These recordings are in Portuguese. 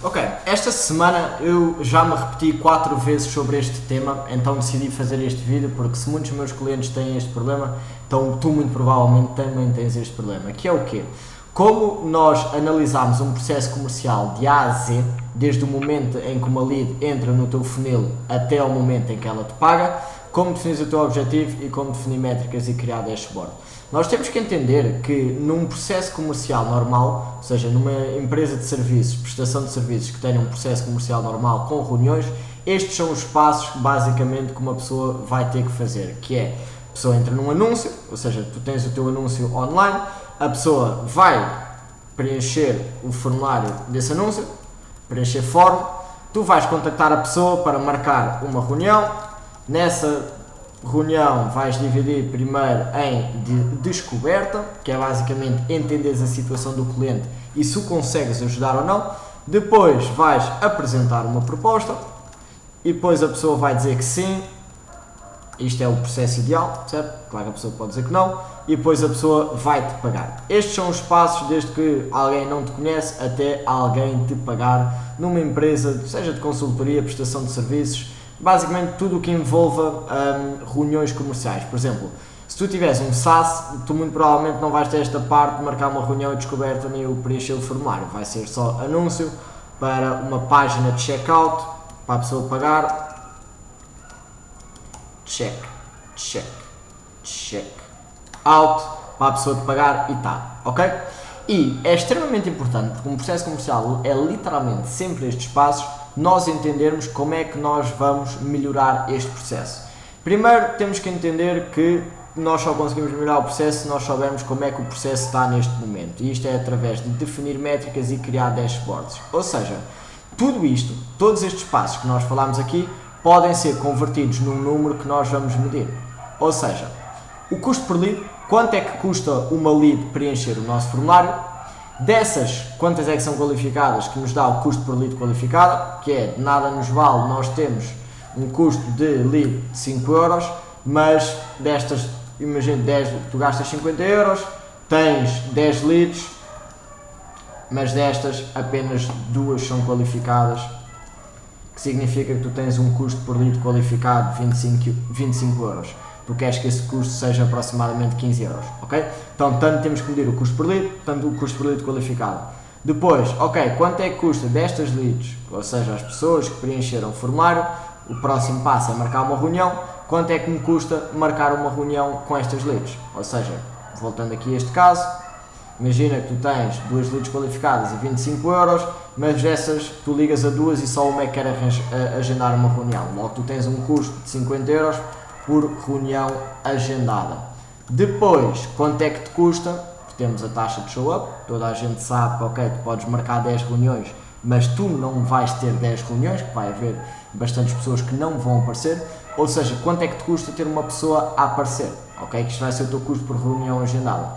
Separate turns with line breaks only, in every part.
Ok, esta semana eu já me repeti 4 vezes sobre este tema, então decidi fazer este vídeo porque se muitos meus clientes têm este problema, então tu muito provavelmente também tens este problema, que é o quê? Como nós analisamos um processo comercial de A a Z, desde o momento em que uma lead entra no teu funil até ao momento em que ela te paga, como definir o teu objetivo e como definir métricas e criar dashboard. Nós temos que entender que num processo comercial normal, ou seja, numa empresa de serviços, prestação de serviços que tenha um processo comercial normal com reuniões, estes são os passos basicamente que uma pessoa vai ter que fazer, que é, a pessoa entra num anúncio, ou seja, tu tens o teu anúncio online, a pessoa vai preencher o formulário desse anúncio, preencher form, tu vais contactar a pessoa para marcar uma reunião, nessa reunião vais dividir primeiro em descoberta, que é basicamente entenderes a situação do cliente e se o consegues ajudar ou não. Depois vais apresentar uma proposta e depois a pessoa vai dizer que sim, isto é o processo ideal, certo? Claro que a pessoa pode dizer que não, e depois a pessoa vai-te pagar. Estes são os passos desde que alguém não te conhece até alguém te pagar numa empresa, seja de consultoria, prestação de serviços, basicamente tudo o que envolva reuniões comerciais. Por exemplo, se tu tiveres um SaaS, tu muito provavelmente não vais ter esta parte de marcar uma reunião e descoberta nem o preencher o formulário. Vai ser só anúncio para uma página de checkout, para a pessoa pagar. Check out, para a pessoa te pagar e tá, ok? E é extremamente importante, porque um processo comercial é literalmente sempre estes passos, nós entendermos como é que nós vamos melhorar este processo. Primeiro temos que entender que nós só conseguimos melhorar o processo se nós soubermos como é que o processo está neste momento, e isto é através de definir métricas e criar dashboards. Ou seja, tudo isto, todos estes passos que nós falámos aqui, podem ser convertidos num número que nós vamos medir. Ou seja, o custo por lead, quanto é que custa uma lead preencher o nosso formulário, dessas, quantas é que são qualificadas, que nos dá o custo por lead qualificada, que é, nada nos vale, nós temos um custo de lead de 5 euros, mas destas, imagina, 10, tu gastas 50 euros, tens 10 leads, mas destas apenas 2 são qualificadas, que significa que tu tens um custo por lead qualificado de 25 euros. Tu queres que esse custo seja aproximadamente 15 euros, ok? Então, tanto temos que medir o custo por lead, tanto o custo por lead qualificado. Depois, ok, quanto é que custa destas leads, ou seja, as pessoas que preencheram o formulário, o próximo passo é marcar uma reunião, quanto é que me custa marcar uma reunião com estas leads? Ou seja, voltando aqui a este caso, imagina que tu tens 2 leads qualificadas a 25 euros, mas dessas tu ligas a 2 e só uma é que quer agendar uma reunião. Logo tu tens um custo de 50 euros por reunião agendada. Depois, quanto é que te custa? Temos a taxa de show-up, toda a gente sabe que ok, tu podes marcar 10 reuniões, mas tu não vais ter 10 reuniões, que vai haver bastantes pessoas que não vão aparecer, ou seja, quanto é que te custa ter uma pessoa a aparecer, ok? Que isto vai ser o teu custo por reunião agendada.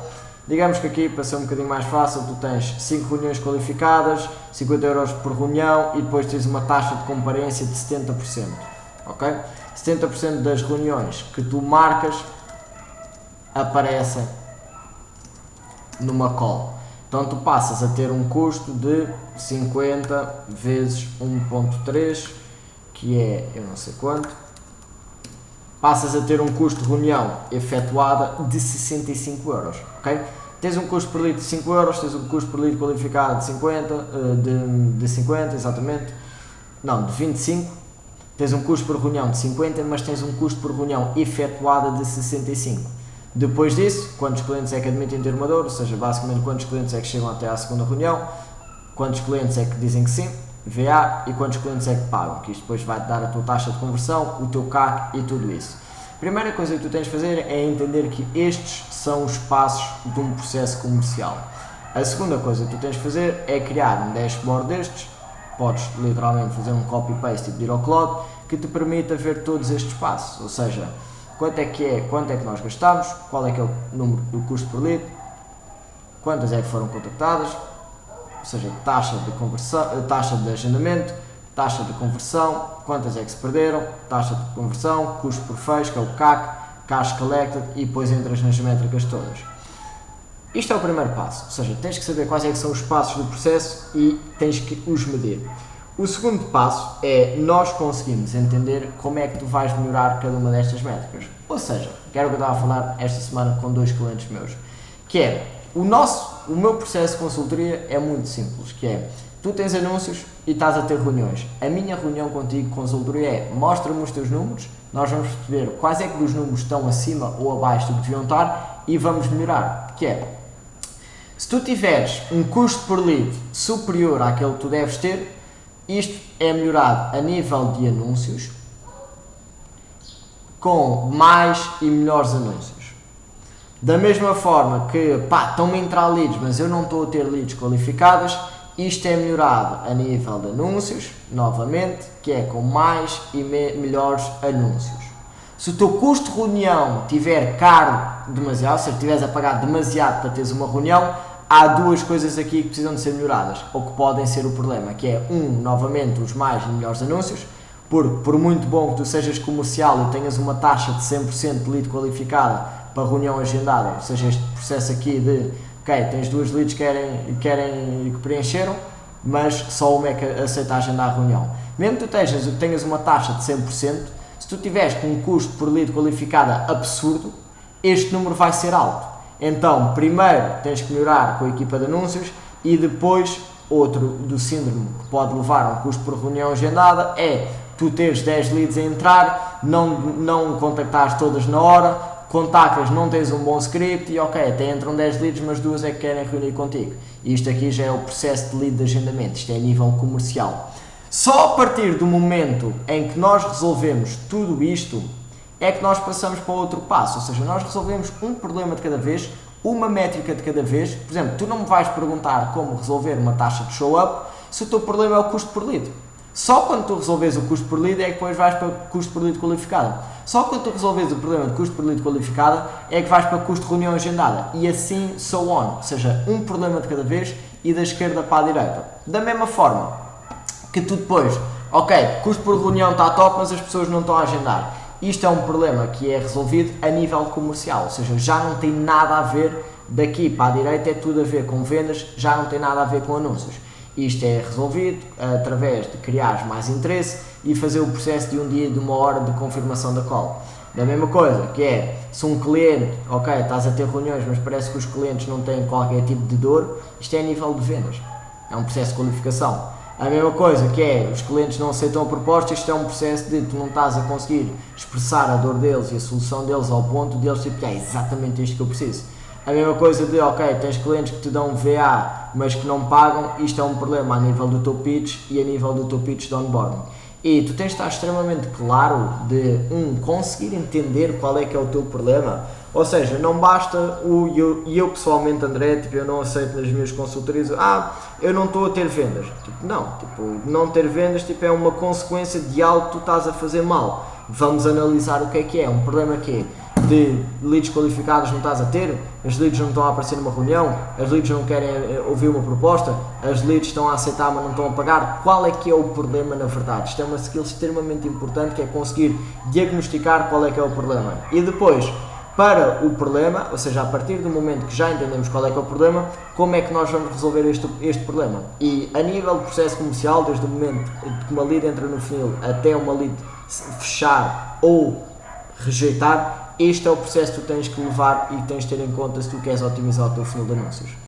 Digamos que aqui, para ser um bocadinho mais fácil, tu tens 5 reuniões qualificadas, 50 euros por reunião e depois tens uma taxa de comparência de 70%, ok? 70% das reuniões que tu marcas aparecem numa call. Então tu passas a ter um custo de 50 vezes 1.3, que é eu não sei quanto. Passas a ter um custo de reunião efetuada de 65 euros, ok? Tens um custo por lead de 5 euros, tens um custo por lead qualificado de 50, de 50, exatamente, não, de 25, tens um custo por reunião de 50, mas tens um custo por reunião efetuada de 65. Depois disso, quantos clientes é que admitem ter uma dor, ou seja, basicamente quantos clientes é que chegam até à segunda reunião, quantos clientes é que dizem que sim, VA, e quantos clientes é que pagam, que isto depois vai-te dar a tua taxa de conversão, o teu CAC e tudo isso. A primeira coisa que tu tens de fazer é entender que estes são os passos de um processo comercial. A segunda coisa que tu tens de fazer é criar um dashboard destes, podes literalmente fazer um copy-paste e pedir ao Claude, que te permita ver todos estes passos, ou seja, quanto é que nós gastamos, qual é que é o número do custo por lead, quantas é que foram contactadas, ou seja, taxa de conversão, taxa de agendamento, taxa de conversão, quantas é que se perderam, taxa de conversão, custo por fecho, que é o CAC, cash collected, e depois entras nas métricas todas. Isto é o primeiro passo, ou seja, tens que saber quais é que são os passos do processo e tens que os medir. O segundo passo é nós conseguimos entender como é que tu vais melhorar cada uma destas métricas. Ou seja, que era o que eu estava a falar esta semana com 2 clientes meus, que é, o meu processo de consultoria é muito simples, que é, tu tens anúncios e estás a ter reuniões. A minha reunião contigo, consultoria, é, mostra-me os teus números, nós vamos perceber quais é que dos números estão acima ou abaixo do que deviam estar e vamos melhorar, que é, se tu tiveres um custo por lead superior àquele que tu deves ter, isto é melhorado a nível de anúncios, com mais e melhores anúncios. Da mesma forma que, estão-me a entrar leads, mas eu não estou a ter leads qualificadas, isto é melhorado a nível de anúncios, novamente, que é com mais e melhores anúncios. Se o teu custo de reunião tiver caro demasiado, ou seja, estiveres a pagar demasiado para teres uma reunião, há 2 coisas aqui que precisam de ser melhoradas, ou que podem ser o problema, que é, novamente, os mais e melhores anúncios, por muito bom que tu sejas comercial e tenhas uma taxa de 100% de lead qualificada para reunião agendada, ou seja, este processo aqui de, ok, tens 2 leads que preencheram, mas só uma é que aceita agendar a reunião. Mesmo que tu tenhas uma taxa de 100%, se tu tiveres com um custo por lead qualificada absurdo, este número vai ser alto. Então, primeiro tens que melhorar com a equipa de anúncios e depois, outro do síndrome que pode levar a um custo por reunião agendada é tu teres 10 leads a entrar, não contactares todas na hora, contactas, não tens um bom script e ok, até entram 10 leads, mas 2 é que querem reunir contigo. E isto aqui já é o processo de lead de agendamento, isto é a nível comercial. Só a partir do momento em que nós resolvemos tudo isto, é que nós passamos para outro passo, ou seja, nós resolvemos um problema de cada vez, uma métrica de cada vez. Por exemplo, tu não me vais perguntar como resolver uma taxa de show-up se o teu problema é o custo por lead. Só quando tu resolves o custo por lead é que depois vais para o custo por lead qualificado. Só quando tu resolves o problema de custo por lead qualificado é que vais para o custo de reunião agendada. E assim, so on. Ou seja, um problema de cada vez e da esquerda para a direita. Da mesma forma que tu depois, ok, custo por reunião está top, mas as pessoas não estão a agendar. Isto é um problema que é resolvido a nível comercial, ou seja, já não tem nada a ver daqui para a direita, é tudo a ver com vendas, já não tem nada a ver com anúncios. Isto é resolvido através de criar mais interesse e fazer o processo de um dia e de uma hora de confirmação da call. Da mesma coisa, que é, se um cliente, ok, estás a ter reuniões, mas parece que os clientes não têm qualquer tipo de dor, isto é a nível de vendas, é um processo de qualificação. A mesma coisa que é, os clientes não aceitam a proposta, isto é um processo de tu não estás a conseguir expressar a dor deles e a solução deles ao ponto deles tipo, é exatamente isto que eu preciso. A mesma coisa de, ok, tens clientes que te dão VA, mas que não pagam, isto é um problema a nível do teu pitch e a nível do teu pitch de onboarding. E tu tens de estar extremamente claro de, conseguir entender qual é que é o teu problema. Ou seja, não basta eu pessoalmente, André, tipo, eu não aceito nas minhas consultorias, eu não estou a ter vendas. Tipo, não ter vendas tipo, é uma consequência de algo que tu estás a fazer mal. Vamos analisar o que é um problema que é de leads qualificados não estás a ter, as leads não estão a aparecer numa reunião, as leads não querem ouvir uma proposta, as leads estão a aceitar mas não estão a pagar. Qual é que é o problema na verdade? Isto é uma skill extremamente importante, que é conseguir diagnosticar qual é que é o problema. E depois, para o problema, ou seja, a partir do momento que já entendemos qual é que é o problema, como é que nós vamos resolver este problema? E a nível de processo comercial, desde o momento que uma lead entra no funil até uma lead fechar ou rejeitar, este é o processo que tu tens que levar e tens de ter em conta se tu queres otimizar o teu funil de anúncios.